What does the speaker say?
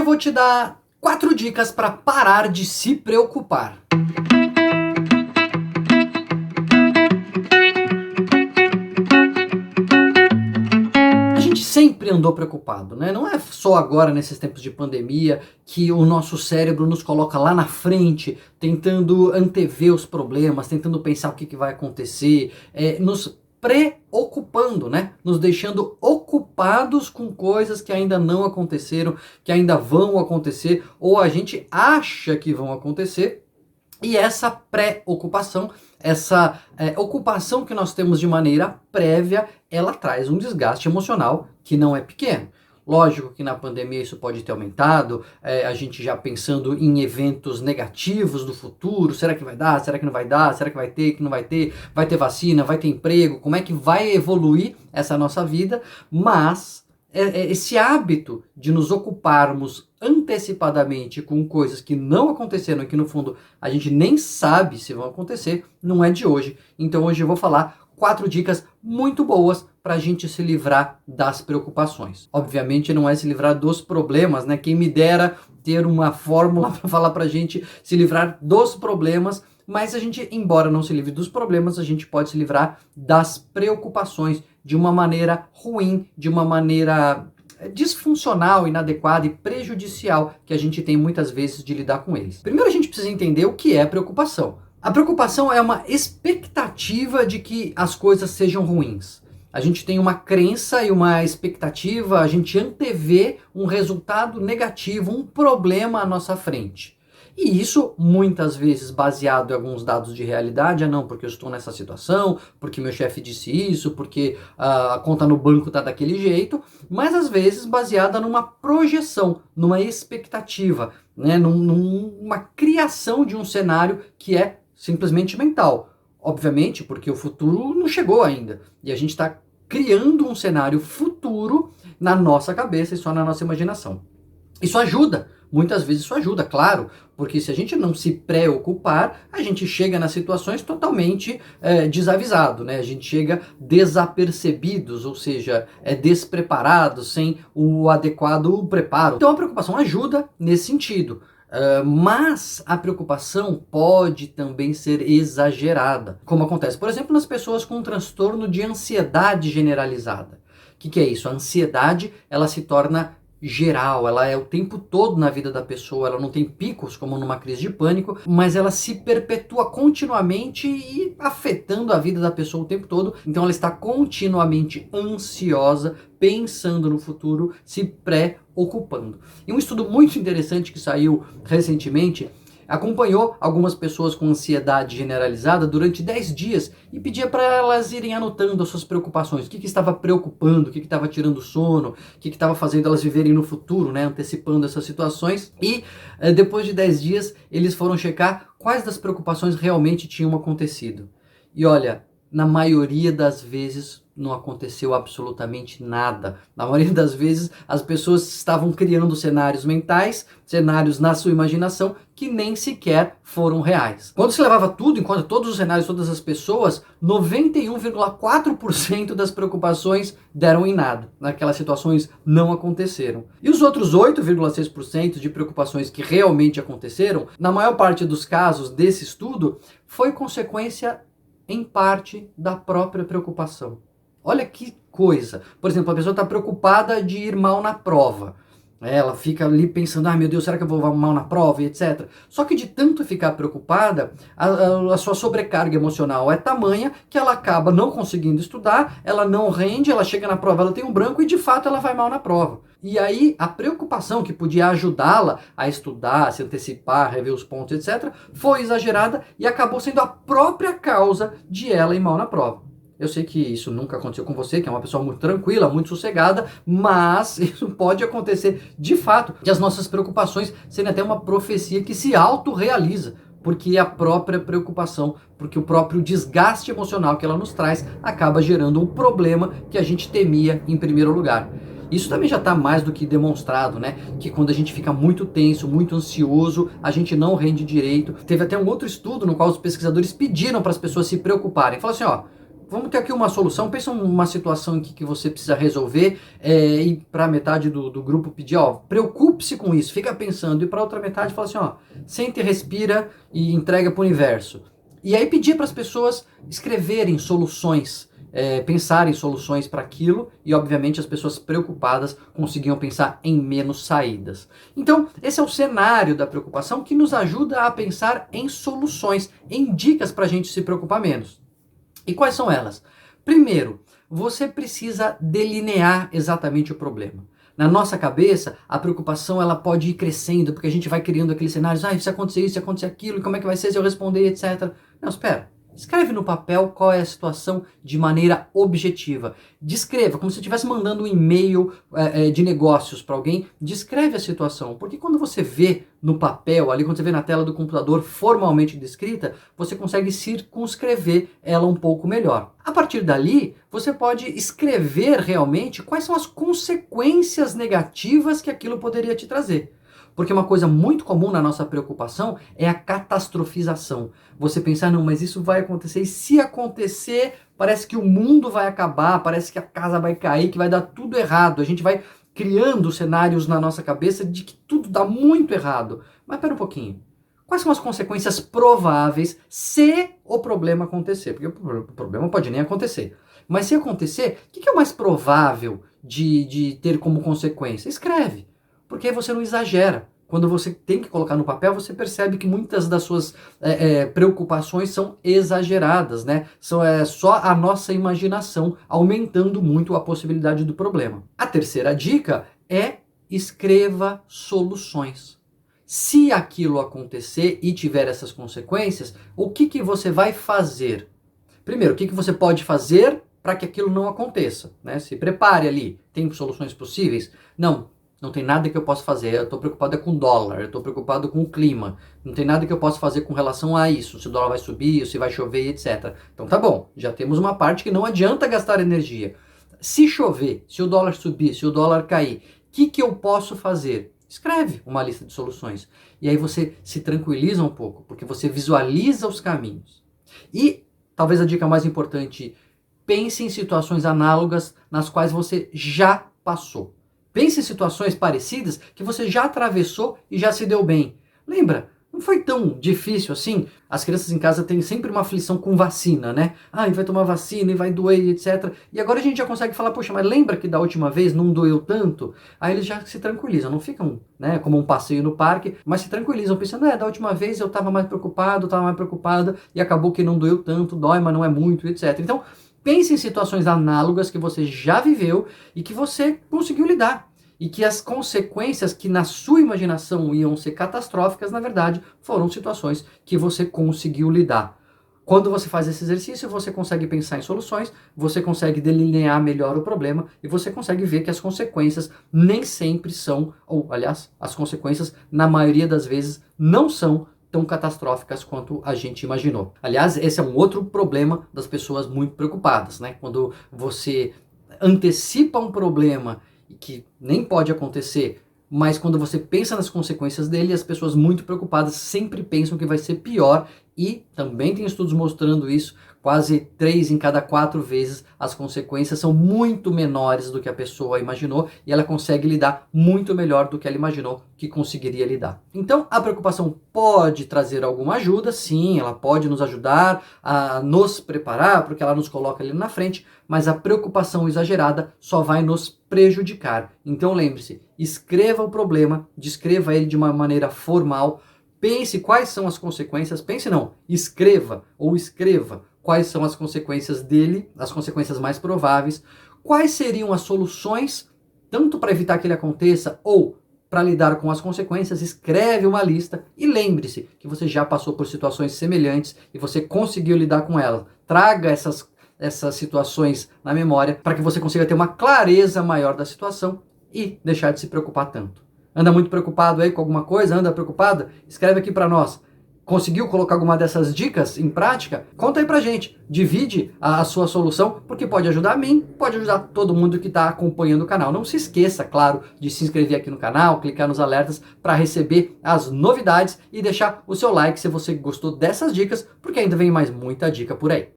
eu vou te dar 4 dicas para parar de se preocupar. A gente sempre andou preocupado, né? Não é só agora, nesses tempos de pandemia, que o nosso cérebro nos coloca lá na frente, tentando antever os problemas, tentando pensar o que vai acontecer, nos preocupando, né? Nos deixando ocupados com coisas que ainda não aconteceram, que ainda vão acontecer, ou a gente acha que vão acontecer. E essa preocupação, essa ocupação que nós temos de maneira prévia, ela traz um desgaste emocional que não é pequeno. Lógico que na pandemia isso pode ter aumentado, a gente já pensando em eventos negativos do futuro, será que vai dar, será que não vai dar, será que vai ter, que não vai ter vacina, vai ter emprego, como é que vai evoluir essa nossa vida, mas esse hábito de nos ocuparmos antecipadamente com coisas que não aconteceram e que no fundo a gente nem sabe se vão acontecer, não é de hoje. Então hoje eu vou falar 4 dicas muito boas para a gente se livrar das preocupações. Obviamente não é se livrar dos problemas, né? Quem me dera ter uma fórmula para falar para a gente se livrar dos problemas, mas a gente, embora não se livre dos problemas, a gente pode se livrar das preocupações de uma maneira ruim, de uma maneira disfuncional, inadequada e prejudicial que a gente tem muitas vezes de lidar com eles. Primeiro a gente precisa entender o que é preocupação. A preocupação é uma expectativa de que as coisas sejam ruins. A gente tem uma crença e uma expectativa, a gente antevê um resultado negativo, um problema à nossa frente. E isso, muitas vezes, baseado em alguns dados de realidade, não, porque eu estou nessa situação, porque meu chefe disse isso, porque a conta no banco está daquele jeito, mas às vezes baseada numa projeção, numa expectativa, né, numa criação de um cenário que é simplesmente mental. Obviamente, porque o futuro não chegou ainda, e a gente está criando um cenário futuro na nossa cabeça e só na nossa imaginação. Isso ajuda. Muitas vezes isso ajuda, claro, porque se a gente não se preocupar, a gente chega nas situações totalmente desavisado, né? A gente chega desapercebidos, ou seja, despreparados, sem o adequado preparo. Então a preocupação ajuda nesse sentido. Mas a preocupação pode também ser exagerada, como acontece, por exemplo, nas pessoas com um transtorno de ansiedade generalizada. O que é isso? A ansiedade, ela se torna geral, ela é o tempo todo na vida da pessoa, ela não tem picos como numa crise de pânico, mas ela se perpetua continuamente e afetando a vida da pessoa o tempo todo, então ela está continuamente ansiosa, pensando no futuro, se preocupando. E um estudo muito interessante que saiu recentemente acompanhou algumas pessoas com ansiedade generalizada durante 10 dias e pedia para elas irem anotando as suas preocupações, o que estava preocupando, o que estava tirando o sono, o que estava fazendo elas viverem no futuro, né, antecipando essas situações. E depois de 10 dias eles foram checar quais das preocupações realmente tinham acontecido. E olha, na maioria das vezes não aconteceu absolutamente nada. Na maioria das vezes as pessoas estavam criando cenários mentais, cenários na sua imaginação que nem sequer foram reais. Quando se levava tudo em conta, todos os cenários, todas as pessoas, 91,4% das preocupações deram em nada. Aquelas situações não aconteceram. E os outros 8,6% de preocupações que realmente aconteceram, na maior parte dos casos desse estudo, foi consequência em parte da própria preocupação. Olha que coisa. Por exemplo, a pessoa está preocupada de ir mal na prova. Ela fica ali pensando, meu Deus, será que eu vou mal na prova e etc. Só que de tanto ficar preocupada, a sua sobrecarga emocional é tamanha que ela acaba não conseguindo estudar, ela não rende, ela chega na prova, ela tem um branco e de fato ela vai mal na prova. E aí a preocupação que podia ajudá-la a estudar, a se antecipar, rever os pontos, etc., foi exagerada e acabou sendo a própria causa de ela ir mal na prova. Eu sei que isso nunca aconteceu com você, que é uma pessoa muito tranquila, muito sossegada, mas isso pode acontecer de fato, de as nossas preocupações serem até uma profecia que se autorrealiza, porque a própria preocupação, porque o próprio desgaste emocional que ela nos traz acaba gerando um problema que a gente temia em primeiro lugar. Isso também já está mais do que demonstrado, né? Que quando a gente fica muito tenso, muito ansioso, a gente não rende direito. Teve até um outro estudo no qual os pesquisadores pediram para as pessoas se preocuparem. Falaram assim, vamos ter aqui uma solução, pensa numa situação em que você precisa resolver e para metade do grupo pedir, ó, preocupe-se com isso, fica pensando, e para outra metade fala assim, ó, sente, respira e entrega para o universo. E aí pedir para as pessoas escreverem soluções, pensarem soluções para aquilo, e obviamente as pessoas preocupadas conseguiam pensar em menos saídas. Então, esse é o cenário da preocupação que nos ajuda a pensar em soluções, em dicas para a gente se preocupar menos. E quais são elas? Primeiro, você precisa delinear exatamente o problema. Na nossa cabeça, a preocupação ela pode ir crescendo, porque a gente vai criando aqueles cenários, se acontecer isso, se acontecer aquilo, como é que vai ser se eu responder, etc. Não, espera. Escreve no papel qual é a situação de maneira objetiva. Descreva, como se você estivesse mandando um e-mail de negócios para alguém. Descreve a situação, porque quando você vê no papel, ali quando você vê na tela do computador formalmente descrita, você consegue circunscrever ela um pouco melhor. A partir dali, você pode escrever realmente quais são as consequências negativas que aquilo poderia te trazer. Porque uma coisa muito comum na nossa preocupação é a catastrofização. Você pensar, não, mas isso vai acontecer, e se acontecer, parece que o mundo vai acabar, parece que a casa vai cair, que vai dar tudo errado. A gente vai criando cenários na nossa cabeça de que tudo dá muito errado. Mas espera um pouquinho. Quais são as consequências prováveis se o problema acontecer? Porque o problema pode nem acontecer. Mas se acontecer, o que é o mais provável de ter como consequência? Escreve. Porque aí você não exagera. Quando você tem que colocar no papel, você percebe que muitas das suas preocupações são exageradas, né? São só a nossa imaginação aumentando muito a possibilidade do problema. A terceira dica é escreva soluções. Se aquilo acontecer e tiver essas consequências, o que você vai fazer? Primeiro, o que você pode fazer para que aquilo não aconteça, né? Se prepare ali. Tem soluções possíveis? Não tem nada que eu possa fazer, eu estou preocupado com o dólar, eu estou preocupado com o clima, não tem nada que eu possa fazer com relação a isso, se o dólar vai subir, se vai chover, etc. Então tá bom, já temos uma parte que não adianta gastar energia. Se chover, se o dólar subir, se o dólar cair, o que eu posso fazer? Escreve uma lista de soluções. E aí você se tranquiliza um pouco, porque você visualiza os caminhos. E, talvez a dica mais importante, pense em situações análogas nas quais você já passou. Pense em situações parecidas que você já atravessou e já se deu bem. Lembra, não foi tão difícil assim? As crianças em casa têm sempre uma aflição com vacina, né? Vai tomar vacina e vai doer, etc. E agora a gente já consegue falar, poxa, mas lembra que da última vez não doeu tanto? Aí eles já se tranquilizam, não ficam, né, como um passeio no parque, mas se tranquilizam, pensando, da última vez eu estava mais preocupado, estava mais preocupada e acabou que não doeu tanto, dói, mas não é muito, etc. Então, pense em situações análogas que você já viveu e que você conseguiu lidar. E que as consequências que na sua imaginação iam ser catastróficas, na verdade, foram situações que você conseguiu lidar. Quando você faz esse exercício, você consegue pensar em soluções, você consegue delinear melhor o problema e você consegue ver que as consequências nem sempre são, ou aliás, as consequências na maioria das vezes não são tão catastróficas quanto a gente imaginou. Aliás, esse é um outro problema das pessoas muito preocupadas, né? Quando você antecipa um problema que nem pode acontecer, mas quando você pensa nas consequências dele, as pessoas muito preocupadas sempre pensam que vai ser pior, e também tem estudos mostrando isso, quase 3 em cada 4 vezes as consequências são muito menores do que a pessoa imaginou e ela consegue lidar muito melhor do que ela imaginou que conseguiria lidar. Então a preocupação pode trazer alguma ajuda, sim, ela pode nos ajudar a nos preparar, porque ela nos coloca ali na frente, mas a preocupação exagerada só vai nos prejudicar. Então lembre-se, escreva o problema, descreva ele de uma maneira formal, pense quais são as consequências, escreva quais são as consequências dele, as consequências mais prováveis, quais seriam as soluções, tanto para evitar que ele aconteça ou para lidar com as consequências. Escreve uma lista e lembre-se que você já passou por situações semelhantes e você conseguiu lidar com elas. Traga essas situações na memória para que você consiga ter uma clareza maior da situação e deixar de se preocupar tanto. Anda muito preocupado aí com alguma coisa? Anda preocupada? Escreve aqui para nós. Conseguiu colocar alguma dessas dicas em prática? Conta aí pra gente. Divide a sua solução, porque pode ajudar a mim, pode ajudar todo mundo que está acompanhando o canal. Não se esqueça, claro, de se inscrever aqui no canal, clicar nos alertas para receber as novidades e deixar o seu like se você gostou dessas dicas, porque ainda vem mais muita dica por aí.